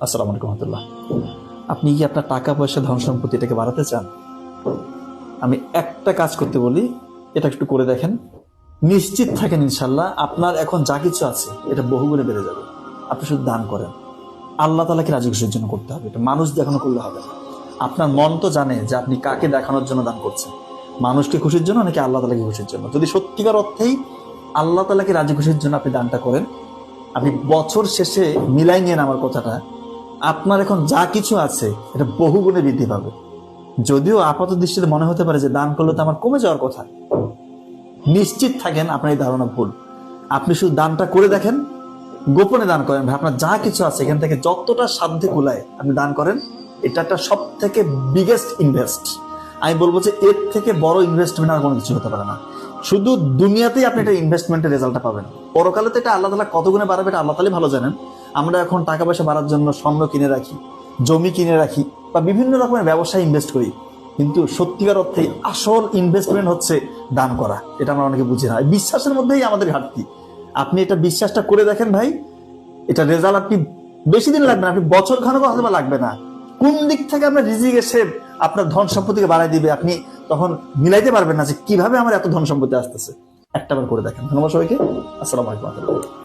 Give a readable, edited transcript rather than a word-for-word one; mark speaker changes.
Speaker 1: আসসালামু আলাইকুম রহমতুল্লাহ। আপনি কি আপনার টাকা পয়সা ধন সম্পত্তি এটাকে বাড়াতে চান? আমি একটা কাজ করতে বলি, এটা একটু করে দেখেন। নিশ্চিত থাকেন ইনশাল্লাহ আপনার এখন যা কিছু আছে এটা বহুগুণে বেড়ে যাবে। আপনি শুধু দান করেন, আল্লাহ তাআলাকে রাজি খুশির জন্য করতে হবে। এটা মানুষ দেখানো করলে হবে না। আপনার মন তো জানে যে আপনি কাকে দেখানোর জন্য দান করছেন, মানুষকে খুশির জন্য নাকি আল্লাহ তাআলাকে খুশির জন্য। যদি সত্যিকার অর্থেই আল্লাহ তাআলাকে রাজি খুশির জন্য আপনি দানটা করেন, আপনি বছর শেষে মিলাই নিয়েন আমার কথাটা, আপনার এখন যা কিছু আছে এটা বহুগুণে বৃদ্ধি পাবে। যদিও আপাত দৃষ্টিতে মনে হতে পারে যে দান করলে তো আমার কমে যাওয়ার কথা, নিশ্চিত থাকেন আপনার এই ধারণা ভুল। আপনি শুধু দানটা করে দেখেন, গোপনে দান করেন ভাই, আপনার যা কিছু আছে এখান থেকে যতটা সাধ্যে কুলায় আপনি দান করেন। এটা একটা সব থেকে বিগেস্ট ইনভেস্ট। আমি বলবো যে এর থেকে বড় ইনভেস্টমেন্ট আর কোনো কিছু হতে পারে না। শুধু দুনিয়াতেই আপনি এটা ইনভেস্টমেন্টের রেজাল্টটা পাবেন, পরকালে তো এটা আল্লাহ তাআলা কত গুণে বাড়াবে এটা আল্লাহ তাআলাই ভালো জানেন। আমরা এখন টাকা পয়সা বাড়ার জন্য স্বর্ণ কিনে রাখি, জমি কিনে রাখি, বা বিভিন্ন রকমের ব্যবসায় ইনভেস্ট করি, কিন্তু সত্যিকার অর্থে আসল ইনভেস্টমেন্ট হচ্ছে দান করা। এটা আমরা অনেকে বুঝি না। বিশ্বাসের মধ্যেই আমাদের ঘাটতি। আপনি এটা বিশ্বাসটা করে দেখেন ভাই, এটা রেজাল্ট আপনি বেশি দিন লাগবে না, আপনি বছর খানেক হয়তো লাগবে না। কোন দিক থেকে আপনার রিজিক এসে আপনার ধন সম্পত্তিকে বাড়াই দিবে, আপনি তখন মিলাইতে পারবেন না যে কিভাবে আমার এত ধন সম্পত্তি আসতেছে। একটাবার করে দেখেন। ধন্যবাদ সবাইকে। আসসালামু আলাইকুম।